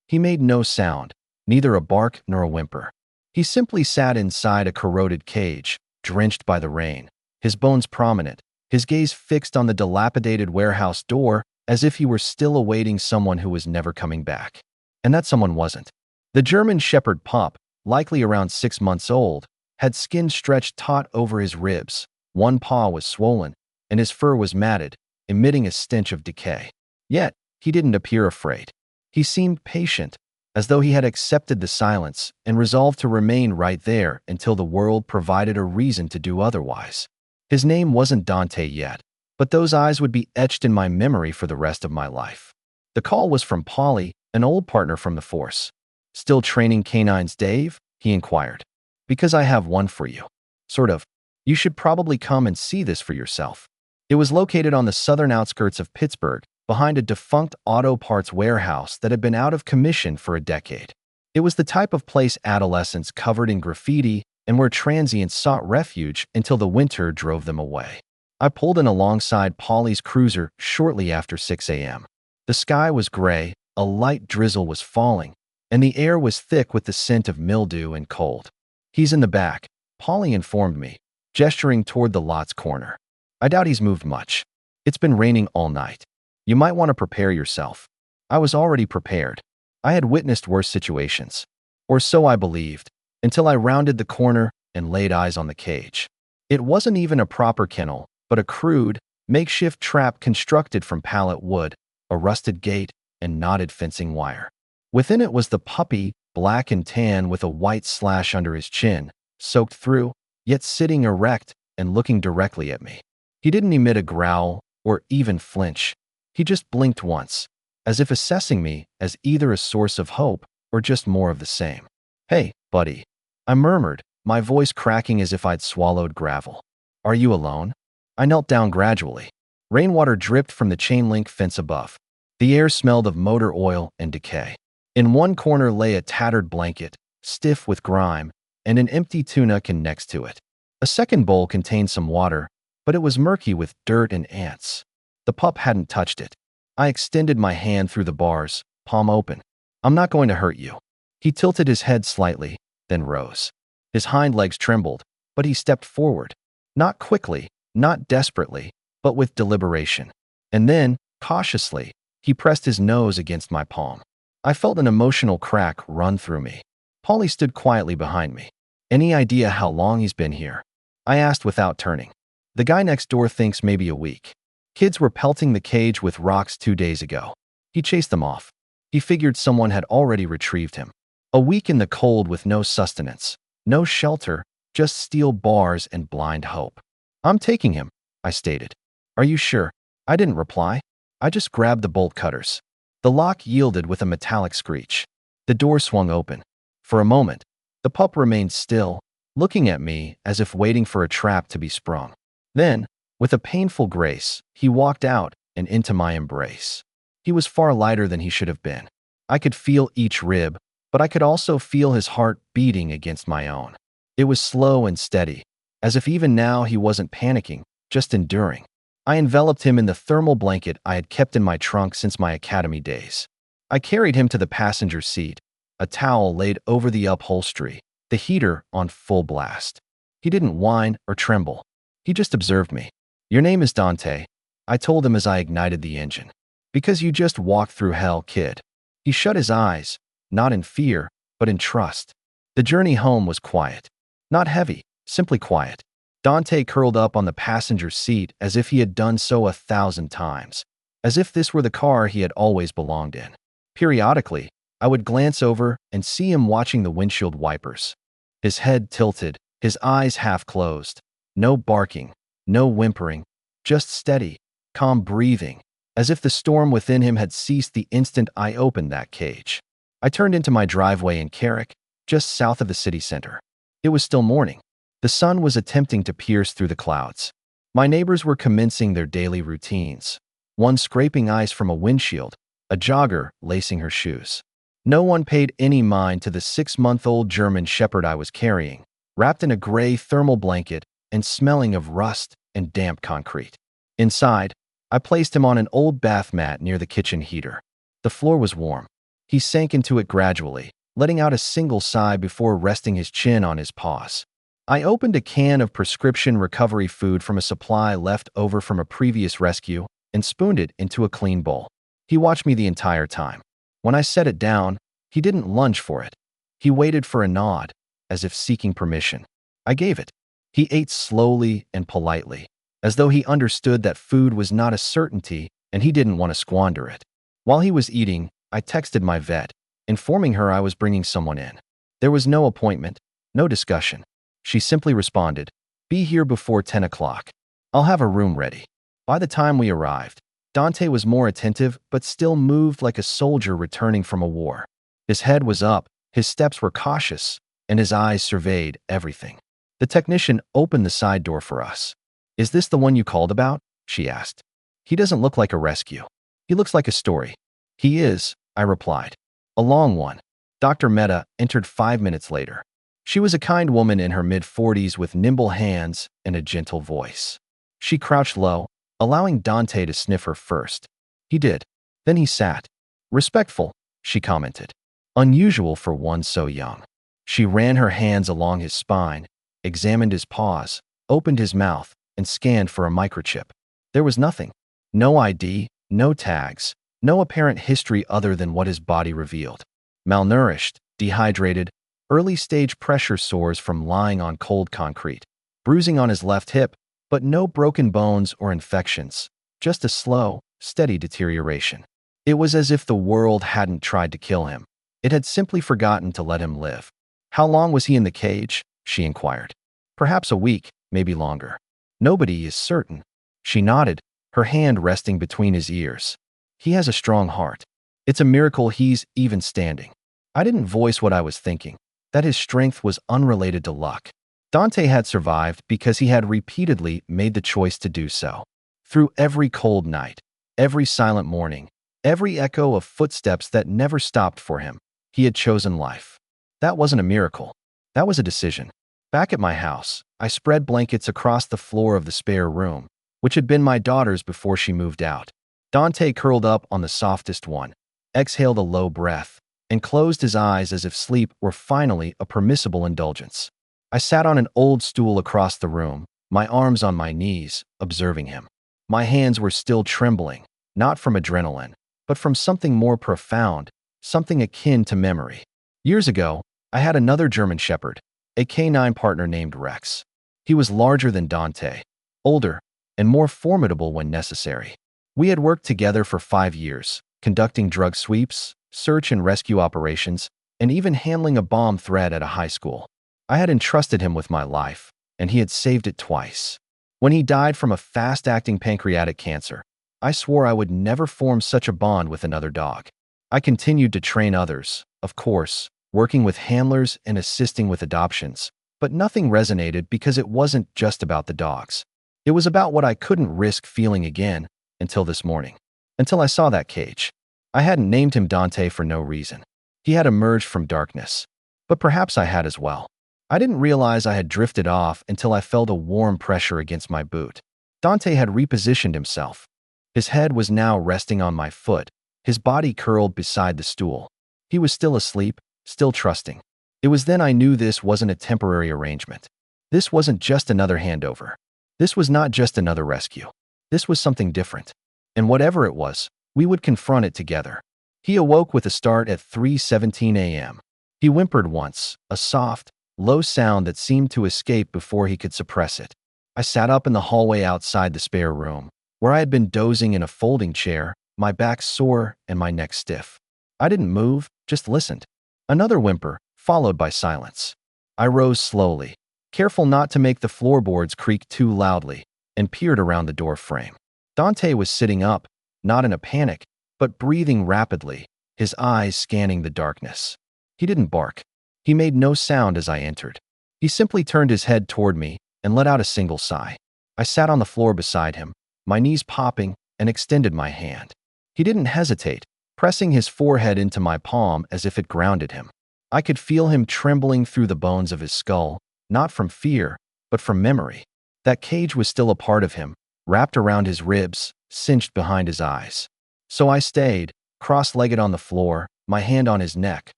He made no sound, neither a bark nor a whimper. He simply sat inside a corroded cage, drenched by the rain, his bones prominent, his gaze fixed on the dilapidated warehouse door as if he were still awaiting someone who was never coming back. And that someone wasn't. The German Shepherd pup, likely around 6 months old, had skin stretched taut over his ribs, one paw was swollen, and his fur was matted, emitting a stench of decay. Yet, he didn't appear afraid. He seemed patient, as though he had accepted the silence and resolved to remain right there until the world provided a reason to do otherwise. His name wasn't Dante yet, but those eyes would be etched in my memory for the rest of my life. The call was from Polly, an old partner from the force. "Still training canines, Dave?" he inquired. "Because I have one for you." "Sort of. You should probably come and see this for yourself." It was located on the southern outskirts of Pittsburgh, behind a defunct auto parts warehouse that had been out of commission for a decade. It was the type of place adolescents covered in graffiti and where transients sought refuge until the winter drove them away. I pulled in alongside Polly's cruiser shortly after 6 a.m. The sky was gray, a light drizzle was falling, and the air was thick with the scent of mildew and cold. "He's in the back," Polly informed me, gesturing toward the lot's corner. "I doubt he's moved much. It's been raining all night. You might want to prepare yourself." I was already prepared. I had witnessed worse situations. Or so I believed, until I rounded the corner and laid eyes on the cage. It wasn't even a proper kennel, but a crude, makeshift trap constructed from pallet wood, a rusted gate, and knotted fencing wire. Within it was the puppy, black and tan with a white slash under his chin, soaked through, yet sitting erect and looking directly at me. He didn't emit a growl or even flinch. He just blinked once, as if assessing me as either a source of hope or just more of the same. "Hey, buddy," I murmured, my voice cracking as if I'd swallowed gravel. "Are you alone?" I knelt down gradually. Rainwater dripped from the chain-link fence above. The air smelled of motor oil and decay. In one corner lay a tattered blanket, stiff with grime, and an empty tuna can next to it. A second bowl contained some water, but it was murky with dirt and ants. The pup hadn't touched it. I extended my hand through the bars, palm open. "I'm not going to hurt you." He tilted his head slightly, then rose. His hind legs trembled, but he stepped forward. Not quickly, not desperately, but with deliberation. And then, cautiously, he pressed his nose against my palm. I felt an emotional crack run through me. Polly stood quietly behind me. "Any idea how long he's been here?" I asked without turning. "The guy next door thinks maybe a week. Kids were pelting the cage with rocks 2 days ago. He chased them off. He figured someone had already retrieved him. A week in the cold with no sustenance, no shelter, just steel bars and blind hope." "I'm taking him," I stated. "Are you sure?" I didn't reply. I just grabbed the bolt cutters. The lock yielded with a metallic screech. The door swung open. For a moment, the pup remained still, looking at me as if waiting for a trap to be sprung. Then, with a painful grace, he walked out and into my embrace. He was far lighter than he should have been. I could feel each rib, but I could also feel his heart beating against my own. It was slow and steady, as if even now he wasn't panicking, just enduring. I enveloped him in the thermal blanket I had kept in my trunk since my academy days. I carried him to the passenger seat, a towel laid over the upholstery, the heater on full blast. He didn't whine or tremble. He just observed me. "Your name is Dante," I told him as I ignited the engine. "Because you just walked through hell, kid." He shut his eyes, not in fear, but in trust. The journey home was quiet. Not heavy, simply quiet. Dante curled up on the passenger seat as if he had done so 1,000 times, as if this were the car he had always belonged in. Periodically, I would glance over and see him watching the windshield wipers. His head tilted, his eyes half closed. No barking, no whimpering, just steady, calm breathing, as if the storm within him had ceased the instant I opened that cage. I turned into my driveway in Carrick, just south of the city center. It was still morning. The sun was attempting to pierce through the clouds. My neighbors were commencing their daily routines. One scraping ice from a windshield, a jogger lacing her shoes. No one paid any mind to the 6-month-old German Shepherd I was carrying, wrapped in a gray thermal blanket and smelling of rust and damp concrete. Inside, I placed him on an old bath mat near the kitchen heater. The floor was warm. He sank into it gradually, letting out a single sigh before resting his chin on his paws. I opened a can of prescription recovery food from a supply left over from a previous rescue and spooned it into a clean bowl. He watched me the entire time. When I set it down, he didn't lunge for it. He waited for a nod, as if seeking permission. I gave it. He ate slowly and politely, as though he understood that food was not a certainty and he didn't want to squander it. While he was eating, I texted my vet, informing her I was bringing someone in. There was no appointment, no discussion. She simply responded, "Be here before 10 o'clock. I'll have a room ready." By the time we arrived, Dante was more attentive but still moved like a soldier returning from a war. His head was up, his steps were cautious, and his eyes surveyed everything. The technician opened the side door for us. "Is this the one you called about?" she asked. "He doesn't look like a rescue. He looks like a story." "He is," I replied. "A long one." Dr. Mehta entered 5 minutes later. She was a kind woman in her mid-40s with nimble hands and a gentle voice. She crouched low, allowing Dante to sniff her first. He did. Then he sat. "Respectful," she commented. "Unusual for one so young." She ran her hands along his spine, examined his paws, opened his mouth, and scanned for a microchip. There was nothing. No ID, no tags, no apparent history other than what his body revealed. Malnourished, dehydrated, early-stage pressure sores from lying on cold concrete, bruising on his left hip, but no broken bones or infections, just a slow, steady deterioration. It was as if the world hadn't tried to kill him. It had simply forgotten to let him live. "How long was he in the cage?" she inquired. "Perhaps a week, maybe longer. Nobody is certain." She nodded, her hand resting between his ears. "He has a strong heart. It's a miracle he's even standing." I didn't voice what I was thinking, that his strength was unrelated to luck. Dante had survived because he had repeatedly made the choice to do so. Through every cold night, every silent morning, every echo of footsteps that never stopped for him, he had chosen life. That wasn't a miracle. That was a decision. Back at my house, I spread blankets across the floor of the spare room, which had been my daughter's before she moved out. Dante curled up on the softest one, exhaled a low breath, and closed his eyes as if sleep were finally a permissible indulgence. I sat on an old stool across the room, my arms on my knees, observing him. My hands were still trembling, not from adrenaline, but from something more profound, something akin to memory. Years ago, I had another German Shepherd, a canine partner named Rex. He was larger than Dante, older, and more formidable when necessary. We had worked together for 5 years, conducting drug sweeps, search and rescue operations, and even handling a bomb threat at a high school. I had entrusted him with my life, and he had saved it twice. When he died from a fast-acting pancreatic cancer, I swore I would never form such a bond with another dog. I continued to train others, of course, working with handlers and assisting with adoptions, but nothing resonated because it wasn't just about the dogs. It was about what I couldn't risk feeling again until this morning. Until I saw that cage. I hadn't named him Dante for no reason. He had emerged from darkness. But perhaps I had as well. I didn't realize I had drifted off until I felt a warm pressure against my boot. Dante had repositioned himself. His head was now resting on my foot, his body curled beside the stool. He was still asleep, still trusting. It was then I knew this wasn't a temporary arrangement. This wasn't just another handover. This was not just another rescue. This was something different. And whatever it was, we would confront it together. He awoke with a start at 3:17 a.m. He whimpered once, a soft, low sound that seemed to escape before he could suppress it. I sat up in the hallway outside the spare room, where I had been dozing in a folding chair, my back sore and my neck stiff. I didn't move, just listened. Another whimper, followed by silence. I rose slowly, careful not to make the floorboards creak too loudly, and peered around the door frame. Dante was sitting up, not in a panic, but breathing rapidly, his eyes scanning the darkness. He didn't bark. He made no sound as I entered. He simply turned his head toward me and let out a single sigh. I sat on the floor beside him, my knees popping, and extended my hand. He didn't hesitate, pressing his forehead into my palm as if it grounded him. I could feel him trembling through the bones of his skull, not from fear, but from memory. That cage was still a part of him, wrapped around his ribs, cinched behind his eyes. So I stayed, cross-legged on the floor, my hand on his neck,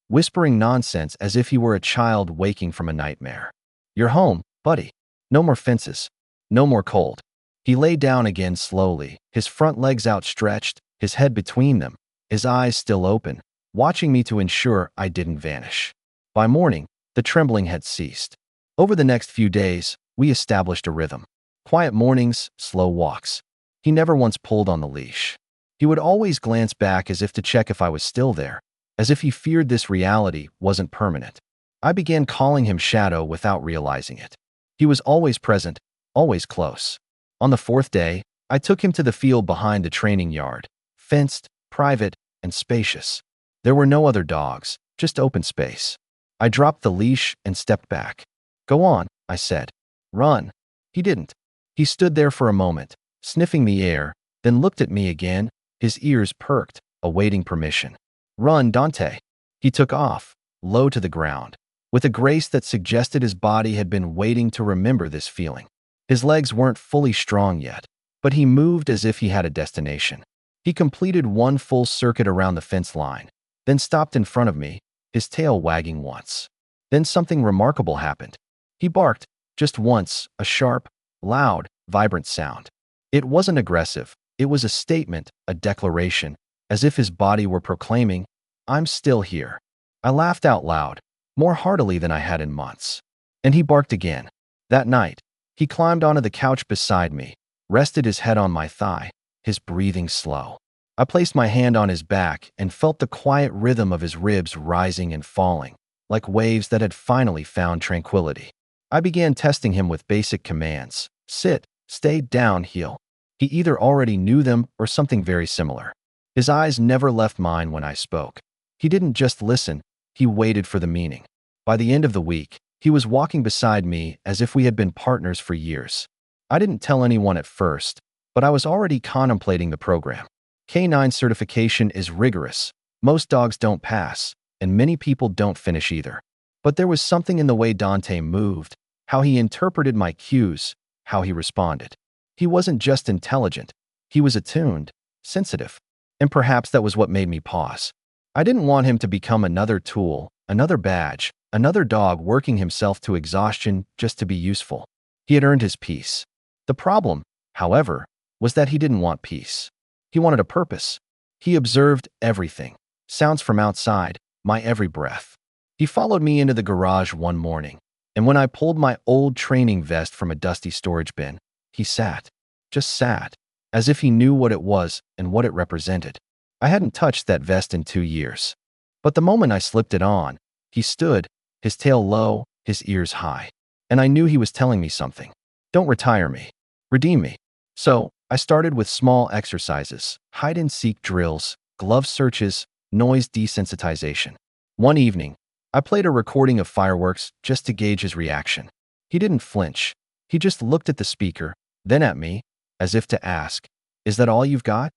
whispering nonsense as if he were a child waking from a nightmare. "You're home, buddy. No more fences. No more cold." He lay down again slowly, his front legs outstretched, his head between them, his eyes still open, watching me to ensure I didn't vanish. By morning, the trembling had ceased. Over the next few days, we established a rhythm. Quiet mornings, slow walks. He never once pulled on the leash. He would always glance back as if to check if I was still there, as if he feared this reality wasn't permanent. I began calling him Shadow without realizing it. He was always present, always close. On the fourth day, I took him to the field behind the training yard, fenced, private, and spacious. There were no other dogs, just open space. I dropped the leash and stepped back. "Go on," I said. "Run." He didn't. He stood there for a moment, sniffing the air, then looked at me again, his ears perked, awaiting permission. "Run, Dante." He took off, low to the ground, with a grace that suggested his body had been waiting to remember this feeling. His legs weren't fully strong yet, but he moved as if he had a destination. He completed one full circuit around the fence line, then stopped in front of me, his tail wagging once. Then something remarkable happened. He barked, just once, a sharp, loud, vibrant sound. It wasn't aggressive. It was a statement, a declaration, as if his body were proclaiming, "I'm still here." I laughed out loud, more heartily than I had in months. And he barked again. That night, he climbed onto the couch beside me, rested his head on my thigh, his breathing slow. I placed my hand on his back and felt the quiet rhythm of his ribs rising and falling, like waves that had finally found tranquility. I began testing him with basic commands: sit, stay, down, heel. He either already knew them or something very similar. His eyes never left mine when I spoke. He didn't just listen, he waited for the meaning. By the end of the week, he was walking beside me as if we had been partners for years. I didn't tell anyone at first, but I was already contemplating the program. K9 certification is rigorous. Most dogs don't pass, and many people don't finish either. But there was something in the way Dante moved, how he interpreted my cues, how he responded. He wasn't just intelligent, he was attuned, sensitive. And perhaps that was what made me pause. I didn't want him to become another tool, another badge, another dog working himself to exhaustion just to be useful. He had earned his peace. The problem, however, was that he didn't want peace. He wanted a purpose. He observed everything, sounds from outside, my every breath. He followed me into the garage one morning, and when I pulled my old training vest from a dusty storage bin, he sat, just sat, as if he knew what it was and what it represented. I hadn't touched that vest in 2 years. But the moment I slipped it on, he stood, his tail low, his ears high. And I knew he was telling me something. Don't retire me. Redeem me. So, I started with small exercises, hide-and-seek drills, glove searches, noise desensitization. One evening, I played a recording of fireworks just to gauge his reaction. He didn't flinch. He just looked at the speaker, then at me, as if to ask, "Is that all you've got?"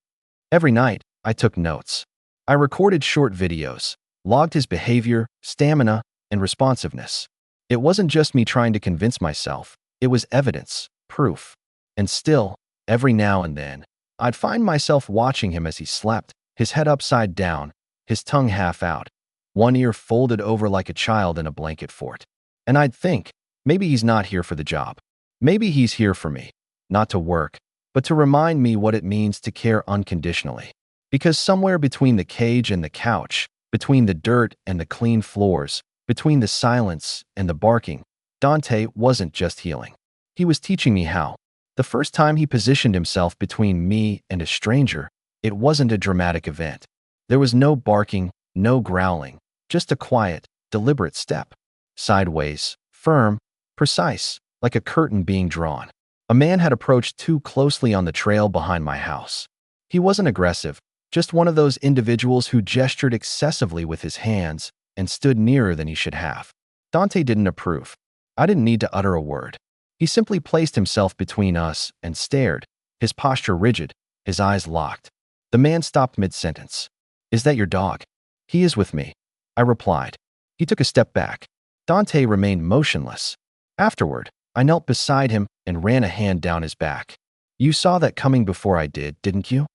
Every night, I took notes. I recorded short videos, logged his behavior, stamina, and responsiveness. It wasn't just me trying to convince myself. It was evidence, proof. And still, every now and then, I'd find myself watching him as he slept, his head upside down, his tongue half out, one ear folded over like a child in a blanket fort. And I'd think, maybe he's not here for the job. Maybe he's here for me, not to work, but to remind me what it means to care unconditionally. Because somewhere between the cage and the couch, between the dirt and the clean floors, between the silence and the barking, Dante wasn't just healing. He was teaching me how. The first time he positioned himself between me and a stranger, it wasn't a dramatic event. There was no barking, no growling, just a quiet, deliberate step. Sideways, firm, precise, like a curtain being drawn. A man had approached too closely on the trail behind my house. He wasn't aggressive, just one of those individuals who gestured excessively with his hands and stood nearer than he should have. Dante didn't approve. I didn't need to utter a word. He simply placed himself between us and stared, his posture rigid, his eyes locked. The man stopped mid-sentence. "Is that your dog?" "He is with me," I replied. He took a step back. Dante remained motionless. Afterward, I knelt beside him and ran a hand down his back. "You saw that coming before I did, didn't you?"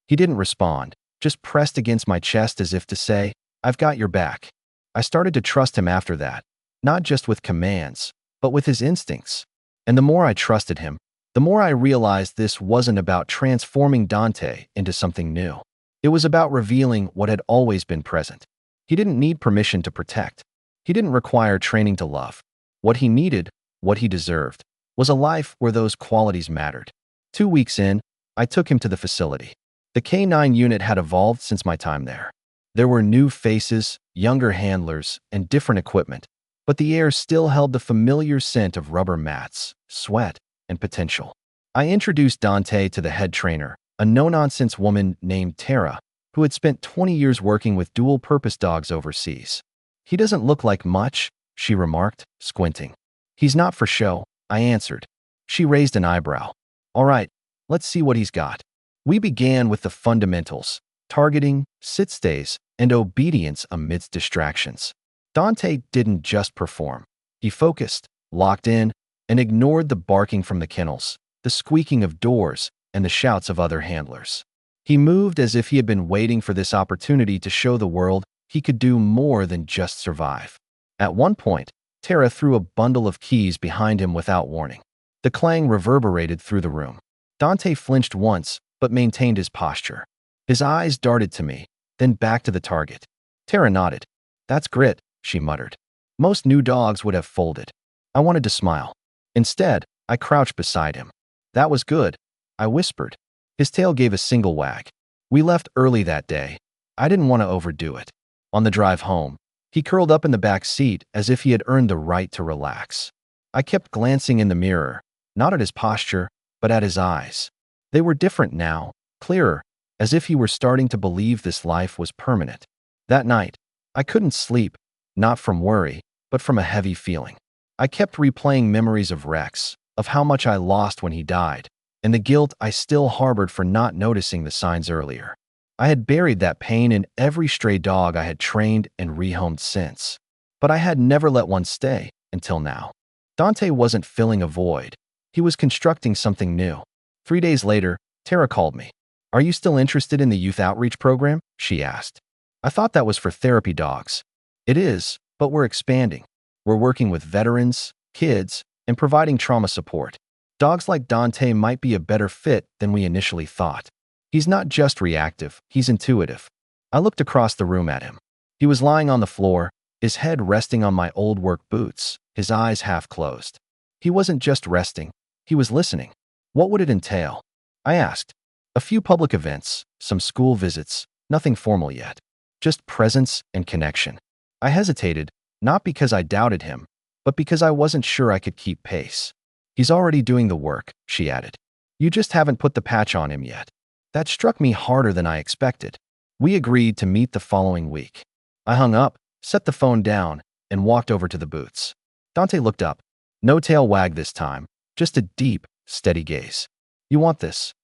He didn't respond, just pressed against my chest as if to say, I've got your back. I started to trust him after that, not just with commands, but with his instincts. And the more I trusted him, the more I realized this wasn't about transforming Dante into something new. It was about revealing what had always been present. He didn't need permission to protect. He didn't require training to love. What he needed, what he deserved, was a life where those qualities mattered. 2 weeks in, I took him to the facility. The K9 unit had evolved since my time there. There were new faces, younger handlers, and different equipment, but the air still held the familiar scent of rubber mats, sweat, and potential. I introduced Dante to the head trainer, a no-nonsense woman named Tara, who had spent 20 years working with dual-purpose dogs overseas. "He doesn't look like much," she remarked, squinting. "He's not for show," I answered. She raised an eyebrow. "All right, let's see what he's got." We began with the fundamentals: targeting, sit-stays, and obedience amidst distractions. Dante didn't just perform. He focused, locked in, and ignored the barking from the kennels, the squeaking of doors, and the shouts of other handlers. He moved as if he had been waiting for this opportunity to show the world he could do more than just survive. At one point, Tara threw a bundle of keys behind him without warning. The clang reverberated through the room. Dante flinched once, but maintained his posture. His eyes darted to me, then back to the target. Tara nodded. "That's grit," she muttered. Most new dogs would have folded. I wanted to smile. Instead, I crouched beside him. "That was good," I whispered. His tail gave a single wag. We left early that day. I didn't want to overdo it. On the drive home, he curled up in the back seat as if he had earned the right to relax. I kept glancing in the mirror, not at his posture, but at his eyes. They were different now, clearer, as if he were starting to believe this life was permanent. That night, I couldn't sleep, not from worry, but from a heavy feeling. I kept replaying memories of Rex, of how much I lost when he died, and the guilt I still harbored for not noticing the signs earlier. I had buried that pain in every stray dog I had trained and rehomed since. But I had never let one stay, until now. Dante wasn't filling a void. He was constructing something new. 3 days later, Tara called me. "Are you still interested in the youth outreach program?" she asked. I thought that was for therapy dogs. It is, but we're expanding. We're working with veterans, kids, and providing trauma support. Dogs like Dante might be a better fit than we initially thought. He's not just reactive, he's intuitive. I looked across the room at him. He was lying on the floor, his head resting on my old work boots, his eyes half closed. He wasn't just resting, he was listening. What would it entail? I asked. A few public events, some school visits, nothing formal yet. Just presence and connection. I hesitated, not because I doubted him, but because I wasn't sure I could keep pace. "He's already doing the work," she added. "You just haven't put the patch on him yet." That struck me harder than I expected. We agreed to meet the following week. I hung up, set the phone down, and walked over to the booths. Dante looked up. No tail wag this time, just a deep, steady gaze. "You want this?"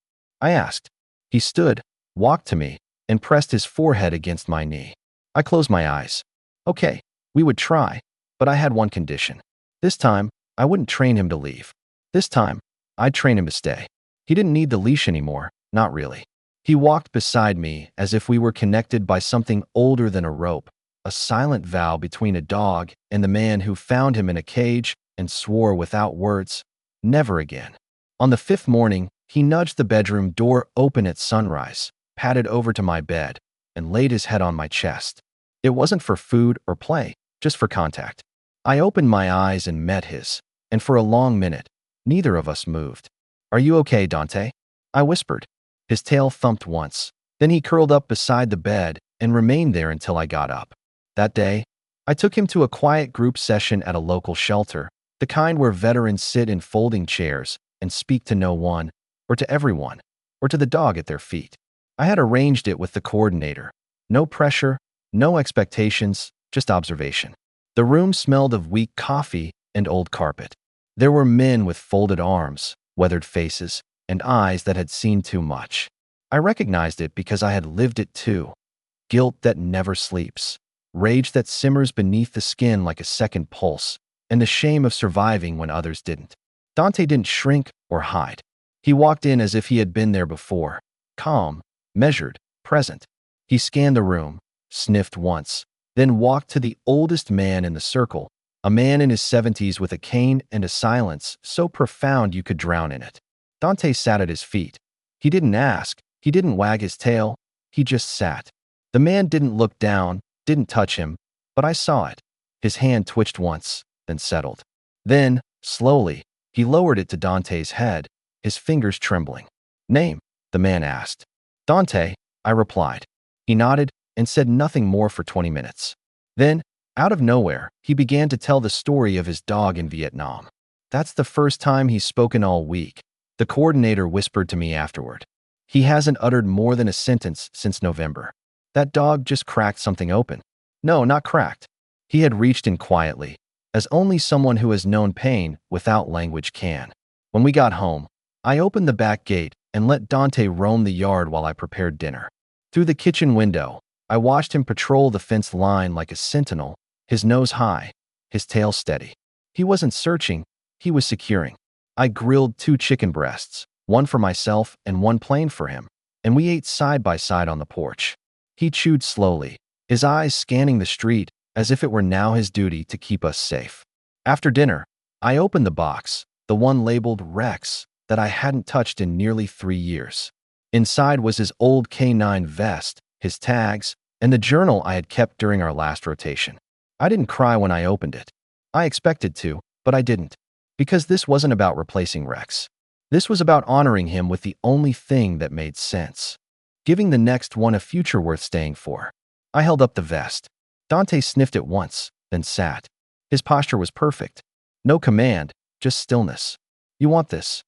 I asked. He stood, walked to me, and pressed his forehead against my knee. I closed my eyes. Okay, we would try, but I had one condition. This time, I wouldn't train him to leave. This time, I'd train him to stay. He didn't need the leash anymore, not really. He walked beside me as if we were connected by something older than a rope, a silent vow between a dog and the man who found him in a cage and swore without words, never again. On the 5th morning, he nudged the bedroom door open at sunrise, padded over to my bed, and laid his head on my chest. It wasn't for food or play, just for contact. I opened my eyes and met his, and for a long minute, neither of us moved. "Are you okay, Dante?" I whispered. His tail thumped once. Then he curled up beside the bed and remained there until I got up. That day, I took him to a quiet group session at a local shelter, the kind where veterans sit in folding chairs and speak to no one, or to everyone, or to the dog at their feet. I had arranged it with the coordinator. No pressure, no expectations, just observation. The room smelled of weak coffee and old carpet. There were men with folded arms, weathered faces, and eyes that had seen too much. I recognized it because I had lived it too. Guilt that never sleeps, rage that simmers beneath the skin like a second pulse, and the shame of surviving when others didn't. Dante didn't shrink or hide. He walked in as if he had been there before, calm, measured, present. He scanned the room, sniffed once, then walked to the oldest man in the circle, a man in his 70s with a cane and a silence so profound you could drown in it. Dante sat at his feet. He didn't ask, he didn't wag his tail, he just sat. The man didn't look down, didn't touch him, but I saw it. His hand twitched once, then settled. Then, slowly, he lowered it to Dante's head, his fingers trembling. "Name?" the man asked. "Dante," I replied. He nodded and said nothing more for 20 minutes. Then, out of nowhere, he began to tell the story of his dog in Vietnam. "That's the first time he's spoken all week," the coordinator whispered to me afterward. "He hasn't uttered more than a sentence since November. That dog just cracked something open." No, not cracked. He had reached in quietly, as only someone who has known pain without language can. When we got home, I opened the back gate and let Dante roam the yard while I prepared dinner. Through the kitchen window, I watched him patrol the fence line like a sentinel, his nose high, his tail steady. He wasn't searching, he was securing. I grilled 2 chicken breasts, one for myself and one plain for him, and we ate side by side on the porch. He chewed slowly, his eyes scanning the street as if it were now his duty to keep us safe. After dinner, I opened the box, the one labeled Rex, that I hadn't touched in nearly 3 years. Inside was his old K9 vest, his tags, and the journal I had kept during our last rotation. I didn't cry when I opened it. I expected to, but I didn't. Because this wasn't about replacing Rex. This was about honoring him with the only thing that made sense. Giving the next one a future worth staying for. I held up the vest. Dante sniffed it once, then sat. His posture was perfect. No command, just stillness. "You want this?"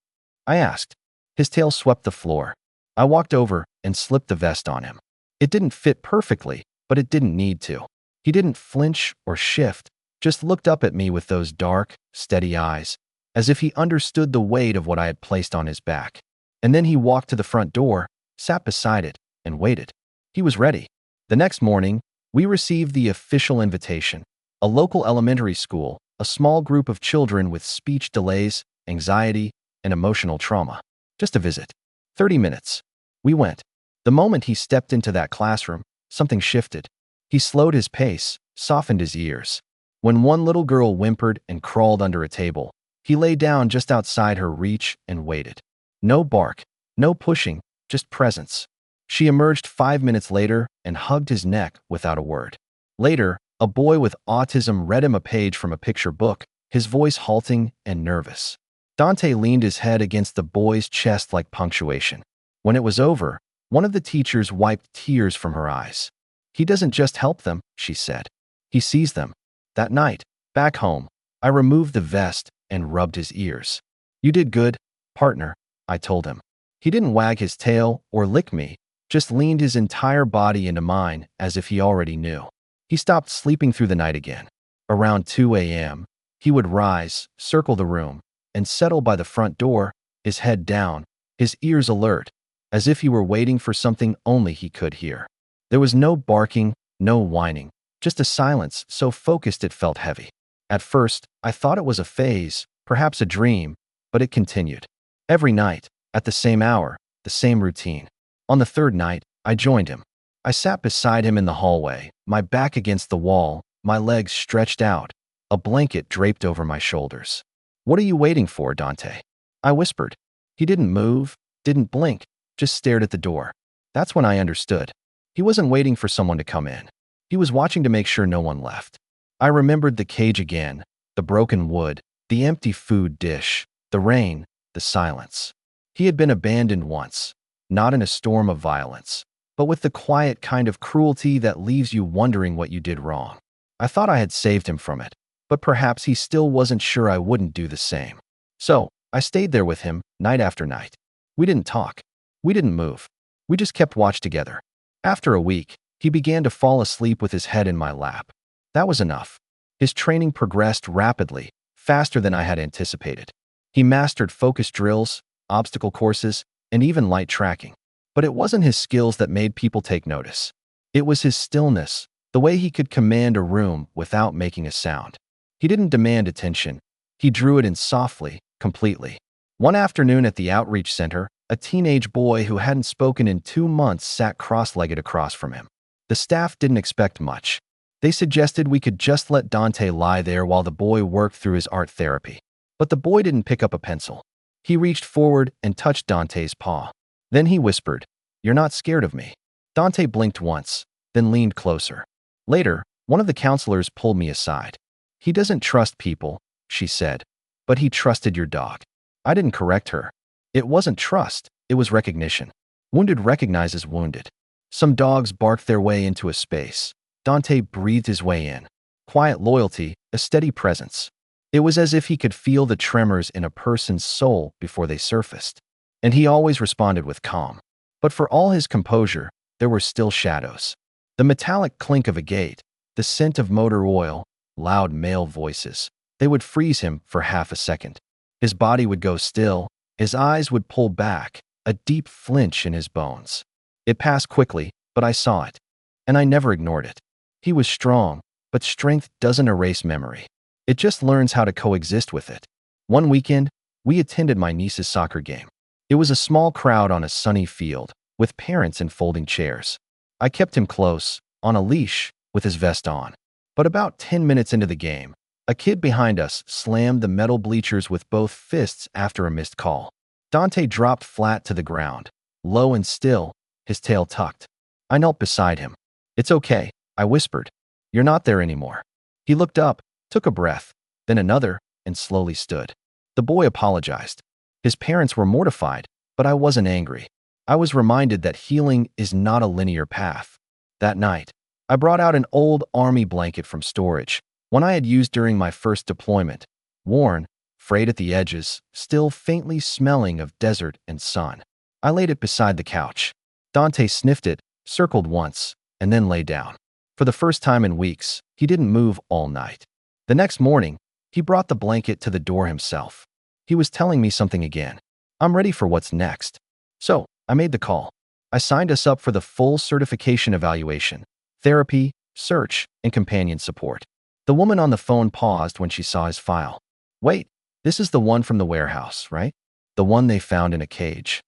I asked. His tail swept the floor. I walked over and slipped the vest on him. It didn't fit perfectly, but it didn't need to. He didn't flinch or shift, just looked up at me with those dark, steady eyes, as if he understood the weight of what I had placed on his back. And then he walked to the front door, sat beside it, and waited. He was ready. The next morning, we received the official invitation. A local elementary school, a small group of children with speech delays, anxiety, and emotional trauma. Just a visit. 30 minutes. We went. The moment he stepped into that classroom, something shifted. He slowed his pace, softened his ears. When one little girl whimpered and crawled under a table, he lay down just outside her reach and waited. No bark, no pushing, just presence. She emerged 5 minutes later and hugged his neck without a word. Later, a boy with autism read him a page from a picture book, his voice halting and nervous. Dante leaned his head against the boy's chest like punctuation. When it was over, one of the teachers wiped tears from her eyes. "He doesn't just help them," she said. "He sees them." That night, back home, I removed the vest and rubbed his ears. "You did good, partner," I told him. He didn't wag his tail or lick me, just leaned his entire body into mine as if he already knew. He stopped sleeping through the night again. Around 2 a.m., he would rise, circle the room, and settle by the front door, his head down, his ears alert, as if he were waiting for something only he could hear. There was no barking, no whining, just a silence so focused it felt heavy. At first, I thought it was a phase, perhaps a dream, but it continued. Every night, at the same hour, the same routine. On the 3rd night, I joined him. I sat beside him in the hallway, my back against the wall, my legs stretched out, a blanket draped over my shoulders. "What are you waiting for, Dante?" I whispered. He didn't move, didn't blink, just stared at the door. That's when I understood. He wasn't waiting for someone to come in. He was watching to make sure no one left. I remembered the cage again, the broken wood, the empty food dish, the rain, the silence. He had been abandoned once, not in a storm of violence, but with the quiet kind of cruelty that leaves you wondering what you did wrong. I thought I had saved him from it, but perhaps he still wasn't sure I wouldn't do the same. So, I stayed there with him, night after night. We didn't talk. We didn't move. We just kept watch together. After a week, he began to fall asleep with his head in my lap. That was enough. His training progressed rapidly, faster than I had anticipated. He mastered focus drills, obstacle courses, and even light tracking. But it wasn't his skills that made people take notice. It was his stillness, the way he could command a room without making a sound. He didn't demand attention. He drew it in softly, completely. One afternoon at the outreach center, a teenage boy who hadn't spoken in 2 months sat cross-legged across from him. The staff didn't expect much. They suggested we could just let Dante lie there while the boy worked through his art therapy. But the boy didn't pick up a pencil. He reached forward and touched Dante's paw. Then he whispered, "You're not scared of me." Dante blinked once, then leaned closer. Later, one of the counselors pulled me aside. "He doesn't trust people," she said, "but he trusted your dog." I didn't correct her. It wasn't trust, it was recognition. Wounded recognizes wounded. Some dogs barked their way into a space. Dante breathed his way in. Quiet loyalty, a steady presence. It was as if he could feel the tremors in a person's soul before they surfaced. And he always responded with calm. But for all his composure, there were still shadows. The metallic clink of a gate, the scent of motor oil, loud male voices. They would freeze him for half a second. His body would go still, his eyes would pull back, a deep flinch in his bones. It passed quickly, but I saw it. And I never ignored it. He was strong, but strength doesn't erase memory. It just learns how to coexist with it. One weekend, we attended my niece's soccer game. It was a small crowd on a sunny field, with parents in folding chairs. I kept him close, on a leash, with his vest on. But about 10 minutes into the game, a kid behind us slammed the metal bleachers with both fists after a missed call. Dante dropped flat to the ground, low and still, his tail tucked. I knelt beside him. "It's okay," I whispered. "You're not there anymore." He looked up, took a breath, then another, and slowly stood. The boy apologized. His parents were mortified, but I wasn't angry. I was reminded that healing is not a linear path. That night, I brought out an old army blanket from storage, one I had used during my first deployment, worn, frayed at the edges, still faintly smelling of desert and sun. I laid it beside the couch. Dante sniffed it, circled once, and then lay down. For the first time in weeks, he didn't move all night. The next morning, he brought the blanket to the door himself. He was telling me something again. I'm ready for what's next. So, I made the call. I signed us up for the full certification evaluation, therapy, search, and companion support. The woman on the phone paused when she saw his file. "Wait, this is the one from the warehouse, right? The one they found in a cage."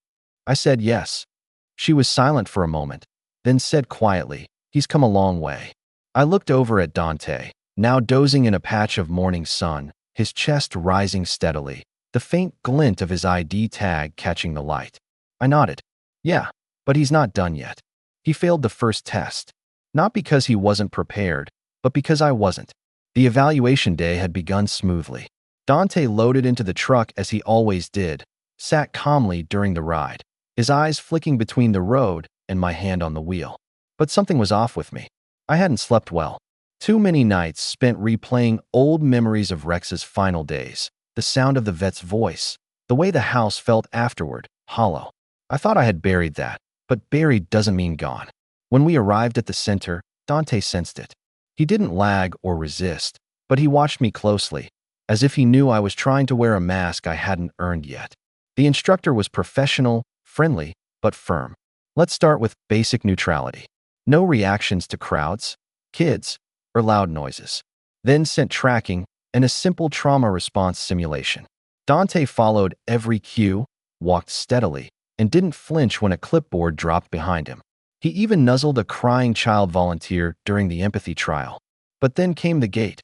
I said yes. She was silent for a moment, then said quietly, "He's come a long way." I looked over at Dante, now dozing in a patch of morning sun, his chest rising steadily, the faint glint of his ID tag catching the light. I nodded. "Yeah, but he's not done yet. He failed the first test. Not because he wasn't prepared, but because I wasn't." The evaluation day had begun smoothly. Dante loaded into the truck as he always did, sat calmly during the ride, his eyes flicking between the road and my hand on the wheel. But something was off with me. I hadn't slept well. Too many nights spent replaying old memories of Rex's final days, the sound of the vet's voice, the way the house felt afterward, hollow. I thought I had buried that, but buried doesn't mean gone. When we arrived at the center, Dante sensed it. He didn't lag or resist, but he watched me closely, as if he knew I was trying to wear a mask I hadn't earned yet. The instructor was professional, friendly, but firm. Let's start with basic neutrality. No reactions to crowds, kids, or loud noises. Then sent tracking and a simple trauma response simulation. Dante followed every cue, walked steadily, and didn't flinch when a clipboard dropped behind him. He even nuzzled a crying child volunteer during the empathy trial. But then came the gate.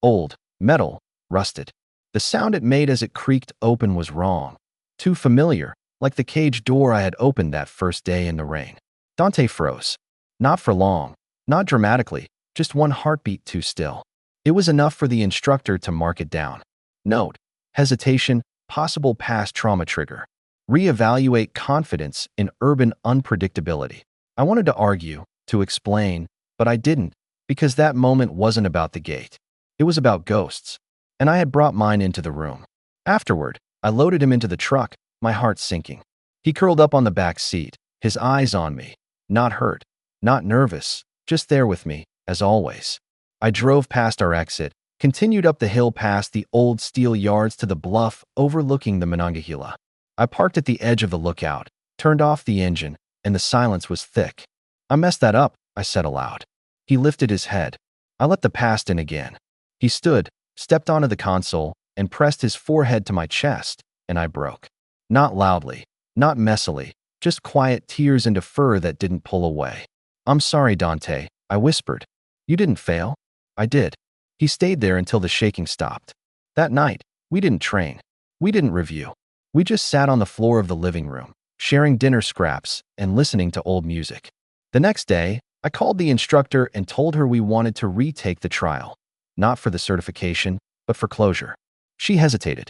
Old, metal, rusted. The sound it made as it creaked open was wrong. Too familiar, like the cage door I had opened that first day in the rain. Dante froze. Not for long, not dramatically, just one heartbeat too still. It was enough for the instructor to mark it down. Note: hesitation, possible past trauma trigger. Reevaluate confidence in urban unpredictability. I wanted to argue, to explain, but I didn't, because that moment wasn't about the gate. It was about ghosts, and I had brought mine into the room. Afterward, I loaded him into the truck, my heart sinking. He curled up on the back seat, his eyes on me, not hurt, not nervous, just there with me, as always. I drove past our exit, continued up the hill past the old steel yards to the bluff overlooking the Monongahela. I parked at the edge of the lookout, turned off the engine, and the silence was thick. "I messed that up," I said aloud. He lifted his head. I let the past in again. He stood, stepped onto the console, and pressed his forehead to my chest, and I broke. Not loudly, not messily, just quiet tears into fur that didn't pull away. "I'm sorry, Dante," I whispered. "You didn't fail?" "I did." He stayed there until the shaking stopped. That night, we didn't train. We didn't review. We just sat on the floor of the living room, sharing dinner scraps and listening to old music. The next day, I called the instructor and told her we wanted to retake the trial, not for the certification, but for closure. She hesitated.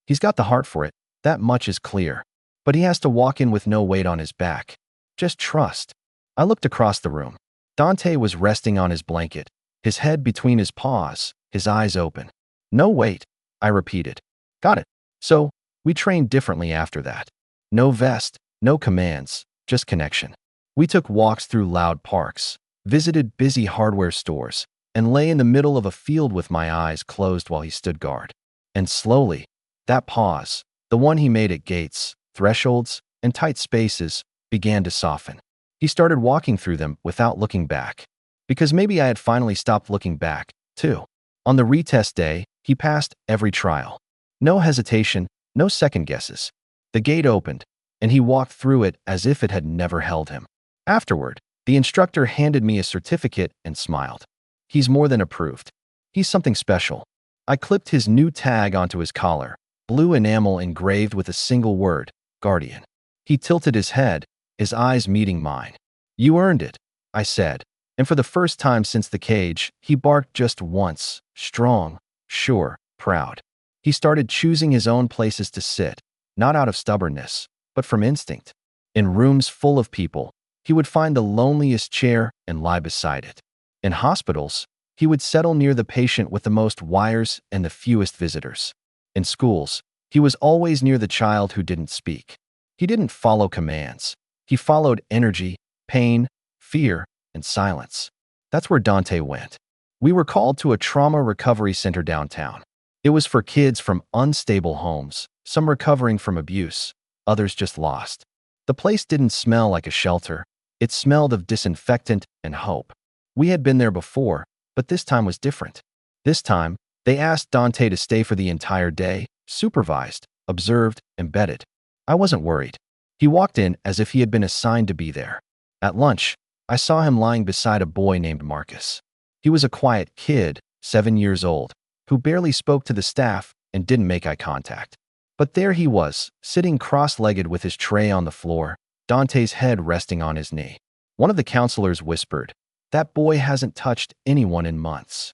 "He's got the heart for it, that much is clear. But he has to walk in with no weight on his back. Just trust." I looked across the room. Dante was resting on his blanket, his head between his paws, his eyes open. "No weight," I repeated. "Got it." So, we trained differently after that. No vest, no commands, just connection. We took walks through loud parks, visited busy hardware stores, and lay in the middle of a field with my eyes closed while he stood guard. And slowly, that pause, the one he made at gates, thresholds, and tight spaces, began to soften. He started walking through them without looking back. Because maybe I had finally stopped looking back, too. On the retest day, he passed every trial. No hesitation, no second guesses. The gate opened, and he walked through it as if it had never held him. Afterward, the instructor handed me a certificate and smiled. "He's more than approved. He's something special." I clipped his new tag onto his collar, blue enamel engraved with a single word, Guardian. He tilted his head, his eyes meeting mine. "You earned it," I said, and for the first time since the cage, he barked just once, strong, sure, proud. He started choosing his own places to sit, not out of stubbornness, but from instinct. In rooms full of people, he would find the loneliest chair and lie beside it. In hospitals, he would settle near the patient with the most wires and the fewest visitors. In schools, he was always near the child who didn't speak. He didn't follow commands. He followed energy, pain, fear, and silence. That's where Dante went. We were called to a trauma recovery center downtown. It was for kids from unstable homes, some recovering from abuse, others just lost. The place didn't smell like a shelter. It smelled of disinfectant and hope. We had been there before, but this time was different. This time, they asked Dante to stay for the entire day, supervised, observed, embedded. I wasn't worried. He walked in as if he had been assigned to be there. At lunch, I saw him lying beside a boy named Marcus. He was a quiet kid, 7 years old, who barely spoke to the staff and didn't make eye contact. But there he was, sitting cross-legged with his tray on the floor, Dante's head resting on his knee. One of the counselors whispered, "That boy hasn't touched anyone in months."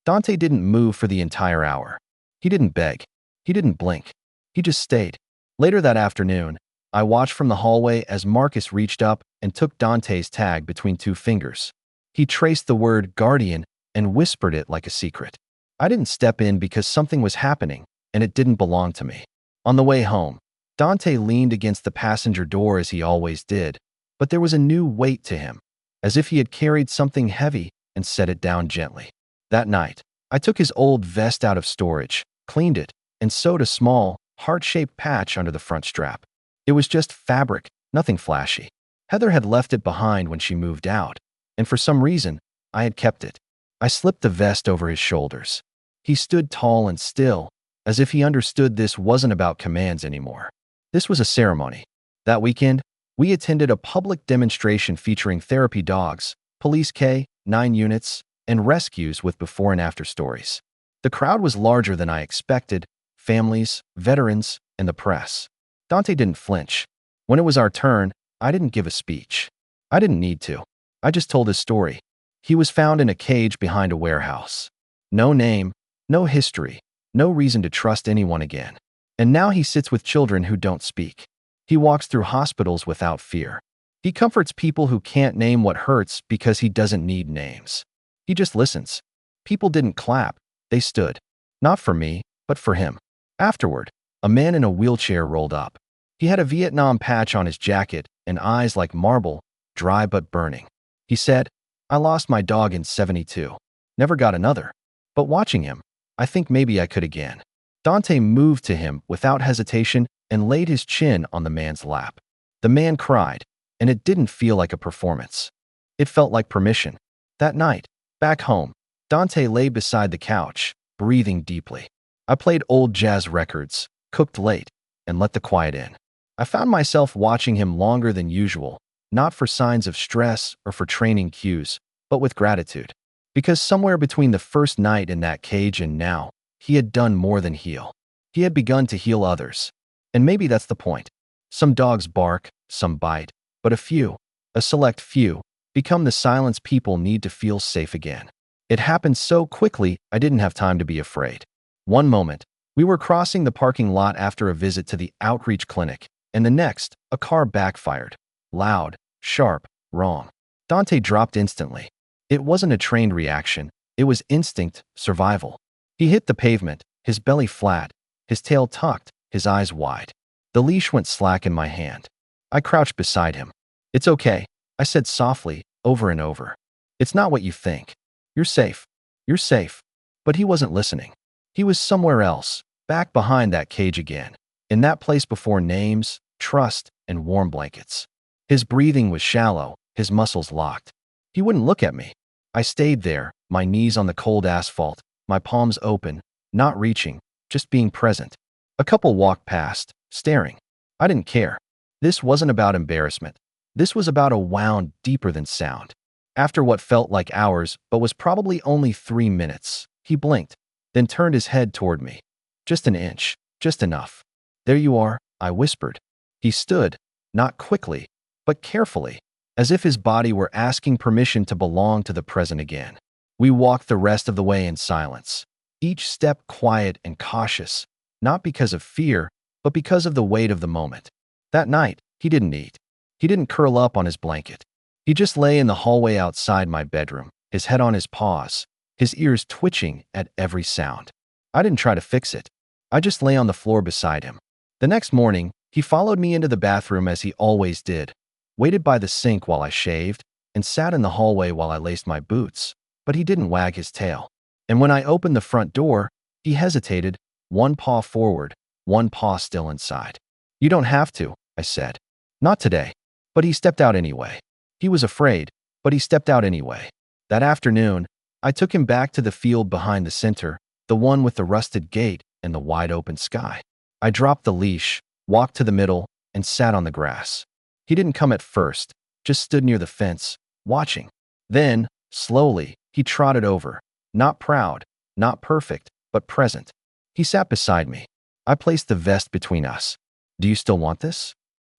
Dante didn't move for the entire hour. He didn't beg. He didn't blink. He just stayed. Later that afternoon, I watched from the hallway as Marcus reached up and took Dante's tag between 2 fingers. He traced the word guardian and whispered it like a secret. I didn't step in because something was happening, and it didn't belong to me. On the way home, Dante leaned against the passenger door as he always did, but there was a new weight to him, as if he had carried something heavy and set it down gently. That night, I took his old vest out of storage, cleaned it, and sewed a small, heart-shaped patch under the front strap. It was just fabric, nothing flashy. Heather had left it behind when she moved out, and for some reason, I had kept it. I slipped the vest over his shoulders. He stood tall and still, as if he understood this wasn't about commands anymore. This was a ceremony. That weekend, we attended a public demonstration featuring therapy dogs, police K-9 units, and rescues with before and after stories. The crowd was larger than I expected, families, veterans, and the press. Dante didn't flinch. When it was our turn, I didn't give a speech. I didn't need to. I just told his story. He was found in a cage behind a warehouse. No name, no history, no reason to trust anyone again. And now he sits with children who don't speak. He walks through hospitals without fear. He comforts people who can't name what hurts because he doesn't need names. He just listens. People didn't clap. They stood. Not for me, but for him. Afterward, a man in a wheelchair rolled up. He had a Vietnam patch on his jacket and eyes like marble, dry but burning. He said, "I lost my dog in '72. Never got another. But watching him, I think maybe I could again." Dante moved to him without hesitation and laid his chin on the man's lap. The man cried, and it didn't feel like a performance. It felt like permission. That night, back home, Dante lay beside the couch, breathing deeply. I played old jazz records, cooked late, and let the quiet in. I found myself watching him longer than usual, not for signs of stress or for training cues, but with gratitude. Because somewhere between the first night in that cage and now, he had done more than heal. He had begun to heal others. And maybe that's the point. Some dogs bark, some bite, but a select few, become the silence people need to feel safe again. It happened so quickly, I didn't have time to be afraid. One moment, we were crossing the parking lot after a visit to the outreach clinic, and the next, a car backfired. Loud, sharp, wrong. Dante dropped instantly. It wasn't a trained reaction. It was instinct, survival. He hit the pavement, his belly flat, his tail tucked, his eyes wide. The leash went slack in my hand. I crouched beside him. "It's okay," I said softly, over and over. "It's not what you think. You're safe. You're safe." But he wasn't listening. He was somewhere else, back behind that cage again, in that place before names, trust, and warm blankets. His breathing was shallow, his muscles locked. He wouldn't look at me. I stayed there, my knees on the cold asphalt, my palms open, not reaching, just being present. A couple walked past, staring. I didn't care. This wasn't about embarrassment. This was about a wound deeper than sound. After what felt like hours, but was probably only 3 minutes, he blinked, then turned his head toward me. "Just an inch, just enough." "There you are," I whispered. He stood, not quickly, but carefully, as if his body were asking permission to belong to the present again. We walked the rest of the way in silence, each step quiet and cautious, not because of fear, but because of the weight of the moment. That night, he didn't eat. He didn't curl up on his blanket. He just lay in the hallway outside my bedroom, his head on his paws, his ears twitching at every sound. I didn't try to fix it. I just lay on the floor beside him. The next morning, he followed me into the bathroom as he always did, waited by the sink while I shaved, and sat in the hallway while I laced my boots, but he didn't wag his tail. And when I opened the front door, he hesitated, one paw forward, one paw still inside. "You don't have to," I said. "Not today." But he stepped out anyway. He was afraid, but he stepped out anyway. That afternoon, I took him back to the field behind the center, the one with the rusted gate and the wide-open sky. I dropped the leash, walked to the middle, and sat on the grass. He didn't come at first, just stood near the fence, watching. Then, slowly, he trotted over, not proud, not perfect, but present. He sat beside me. I placed the vest between us. "Do you still want this?"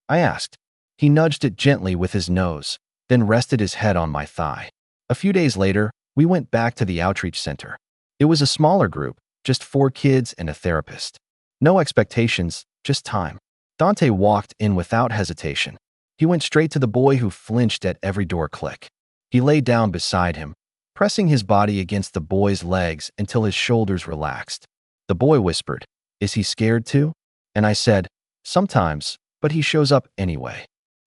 I asked. He nudged it gently with his nose, then rested his head on my thigh. A few days later, we went back to the outreach center. It was a smaller group, just 4 kids and a therapist. No expectations, just time. Dante walked in without hesitation. He went straight to the boy who flinched at every door click. He lay down beside him, pressing his body against the boy's legs until his shoulders relaxed. The boy whispered, "Is he scared too?" And I said, "Sometimes, but he shows up anyway."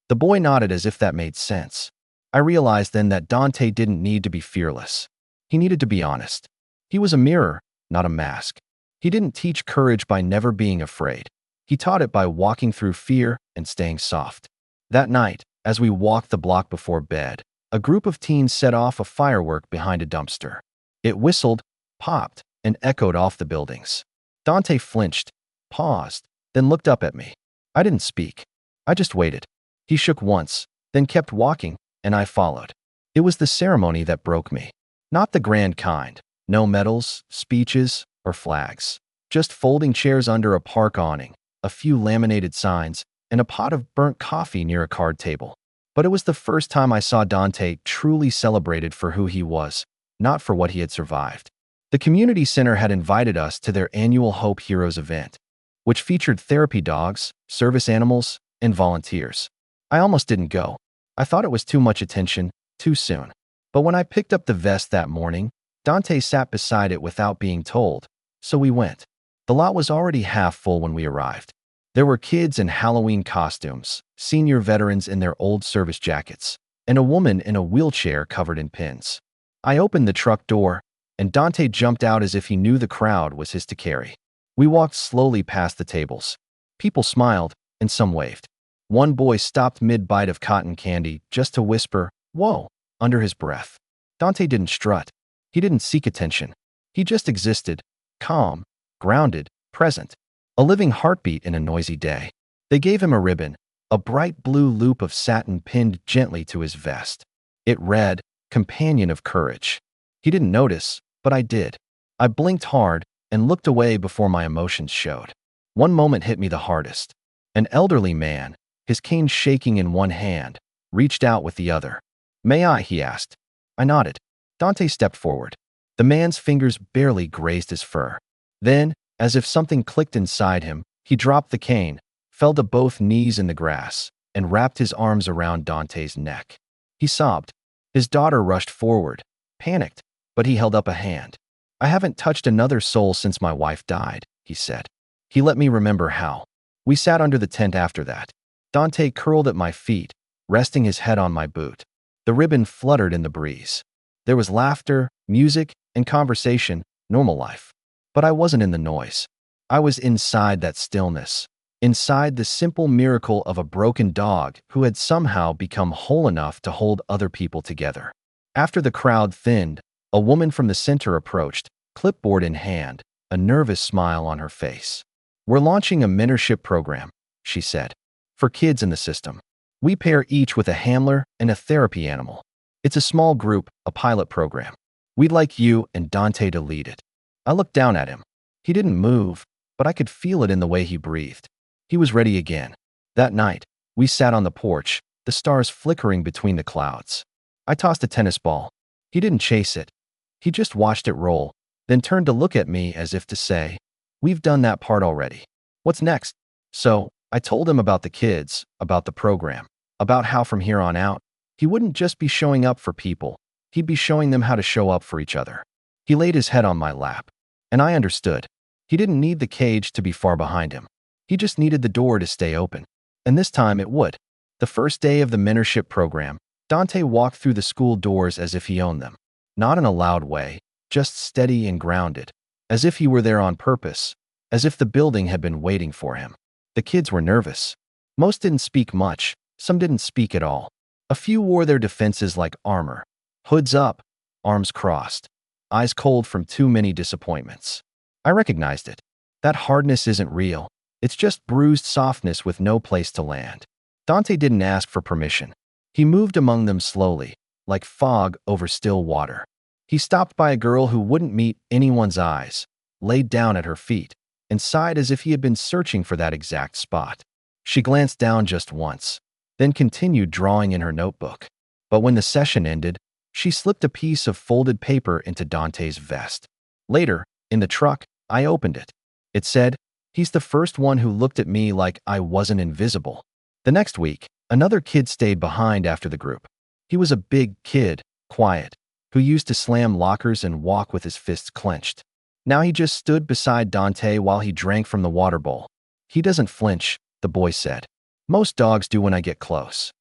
The boy nodded as if that made sense. I realized then that Dante didn't need to be fearless. He needed to be honest. He was a mirror, not a mask. He didn't teach courage by never being afraid. He taught it by walking through fear and staying soft. That night, as we walked the block before bed, a group of teens set off a firework behind a dumpster. It whistled, popped, and echoed off the buildings. Dante flinched, paused, then looked up at me. I didn't speak. I just waited. He shook once, then kept walking, and I followed. It was the ceremony that broke me. Not the grand kind. No medals, speeches, or flags. Just folding chairs under a park awning, a few laminated signs, and a pot of burnt coffee near a card table. But it was the first time I saw Dante truly celebrated for who he was, not for what he had survived. The community center had invited us to their annual Hope Heroes event, which featured therapy dogs, service animals, and volunteers. I almost didn't go. I thought it was too much attention, too soon. But when I picked up the vest that morning, Dante sat beside it without being told, so we went. The lot was already half full when we arrived. There were kids in Halloween costumes, senior veterans in their old service jackets, and a woman in a wheelchair covered in pins. I opened the truck door, and Dante jumped out as if he knew the crowd was his to carry. We walked slowly past the tables. People smiled, and some waved. One boy stopped mid-bite of cotton candy just to whisper, "Whoa," under his breath. Dante didn't strut. He didn't seek attention. He just existed, calm, grounded, present. A living heartbeat in a noisy day. They gave him a ribbon, a bright blue loop of satin pinned gently to his vest. It read, "Companion of Courage." He didn't notice, but I did. I blinked hard and looked away before my emotions showed. One moment hit me the hardest. An elderly man, his cane shaking in one hand, reached out with the other. "May I?" he asked. I nodded. Dante stepped forward. The man's fingers barely grazed his fur. Then, as if something clicked inside him, he dropped the cane, fell to both knees in the grass, and wrapped his arms around Dante's neck. He sobbed. His daughter rushed forward, panicked, but he held up a hand. "I haven't touched another soul since my wife died," he said. He let me remember how. We sat under the tent after that. Dante curled at my feet, resting his head on my boot. The ribbon fluttered in the breeze. There was laughter, music, and conversation, normal life. But I wasn't in the noise. I was inside that stillness, inside the simple miracle of a broken dog who had somehow become whole enough to hold other people together. After the crowd thinned, a woman from the center approached, clipboard in hand, a nervous smile on her face. "We're launching a mentorship program," she said, "for kids in the system. We pair each with a handler and a therapy animal. It's a small group, a pilot program. We'd like you and Dante to lead it." I looked down at him. He didn't move, but I could feel it in the way he breathed. He was ready again. That night, we sat on the porch, the stars flickering between the clouds. I tossed a tennis ball. He didn't chase it. He just watched it roll, then turned to look at me as if to say, "We've done that part already. What's next?" So, I told him about the kids, about the program, about how from here on out, he wouldn't just be showing up for people, he'd be showing them how to show up for each other. He laid his head on my lap, and I understood. He didn't need the cage to be far behind him. He just needed the door to stay open. And this time it would. The first day of the mentorship program, Dante walked through the school doors as if he owned them. Not in a loud way, just steady and grounded, as if he were there on purpose, as if the building had been waiting for him. The kids were nervous. Most didn't speak much, some didn't speak at all. A few wore their defenses like armor, hoods up, arms crossed, eyes cold from too many disappointments. I recognized it. That hardness isn't real. It's just bruised softness with no place to land. Dante didn't ask for permission. He moved among them slowly, like fog over still water. He stopped by a girl who wouldn't meet anyone's eyes, laid down at her feet, and sighed as if he had been searching for that exact spot. She glanced down just once, then continued drawing in her notebook. But when the session ended, she slipped a piece of folded paper into Dante's vest. Later, in the truck, I opened it. It said, "He's the first one who looked at me like I wasn't invisible." The next week, another kid stayed behind after the group. He was a big kid, quiet, who used to slam lockers and walk with his fists clenched. Now he just stood beside Dante while he drank from the water bowl. "He doesn't flinch," the boy said. "Most dogs do when I get close."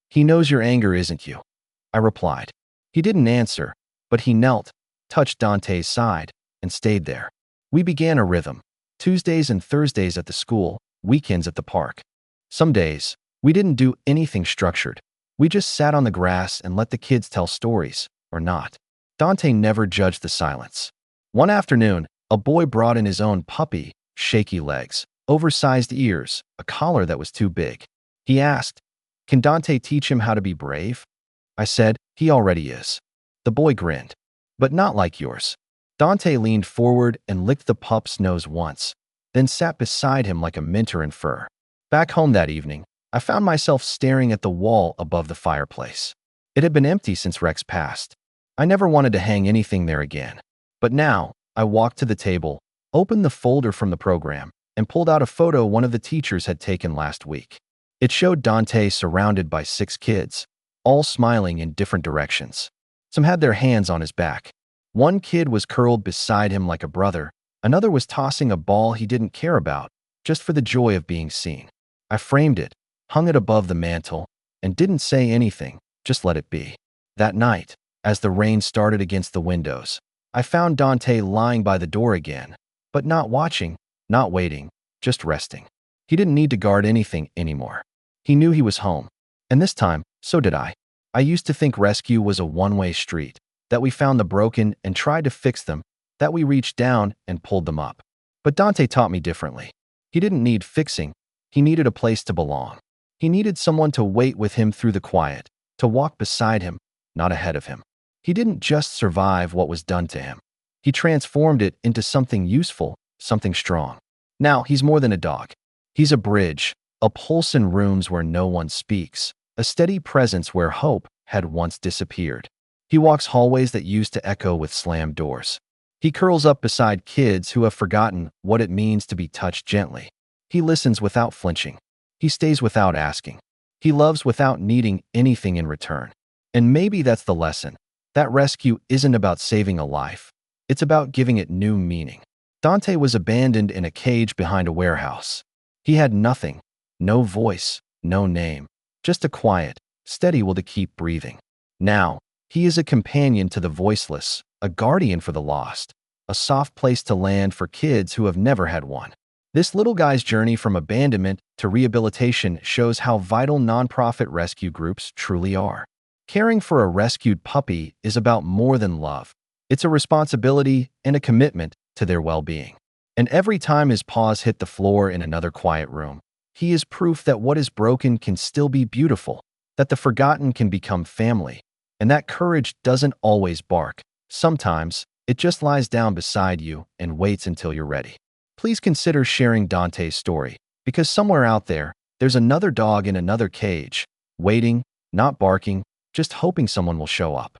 "He knows your anger isn't you," I replied. He didn't answer, but he knelt, touched Dante's side, and stayed there. We began a rhythm. Tuesdays and Thursdays at the school, weekends at the park. Some days, we didn't do anything structured. We just sat on the grass and let the kids tell stories, or not. Dante never judged the silence. One afternoon, a boy brought in his own puppy, shaky legs, oversized ears, a collar that was too big. He asked, "Can Dante teach him how to be brave?" I said, "He already is." The boy grinned. "But not like yours." Dante leaned forward and licked the pup's nose once, then sat beside him like a mentor in fur. Back home that evening, I found myself staring at the wall above the fireplace. It had been empty since Rex passed. I never wanted to hang anything there again. But now, I walked to the table, opened the folder from the program, and pulled out a photo one of the teachers had taken last week. It showed Dante surrounded by 6 kids, all smiling in different directions. Some had their hands on his back. One kid was curled beside him like a brother. Another was tossing a ball he didn't care about, just for the joy of being seen. I framed it, hung it above the mantel, and didn't say anything, just let it be. That night, as the rain started against the windows, I found Dante lying by the door again, but not watching, not waiting, just resting. He didn't need to guard anything anymore. He knew he was home. And this time, so did I. I used to think rescue was a one-way street, that we found the broken and tried to fix them, that we reached down and pulled them up. But Dante taught me differently. He didn't need fixing. He needed a place to belong. He needed someone to wait with him through the quiet, to walk beside him, not ahead of him. He didn't just survive what was done to him. He transformed it into something useful, something strong. Now, he's more than a dog. He's a bridge, a pulse in rooms where no one speaks, a steady presence where hope had once disappeared. He walks hallways that used to echo with slammed doors. He curls up beside kids who have forgotten what it means to be touched gently. He listens without flinching. He stays without asking. He loves without needing anything in return. And maybe that's the lesson. That rescue isn't about saving a life. It's about giving it new meaning. Dante was abandoned in a cage behind a warehouse. He had nothing, no voice, no name, just a quiet, steady will to keep breathing. Now, he is a companion to the voiceless, a guardian for the lost, a soft place to land for kids who have never had one. This little guy's journey from abandonment to rehabilitation shows how vital nonprofit rescue groups truly are. Caring for a rescued puppy is about more than love. It's a responsibility and a commitment to their well-being. And every time his paws hit the floor in another quiet room, he is proof that what is broken can still be beautiful, that the forgotten can become family, and that courage doesn't always bark. Sometimes, it just lies down beside you and waits until you're ready. Please consider sharing Dante's story, because somewhere out there, there's another dog in another cage, waiting, not barking, just hoping someone will show up.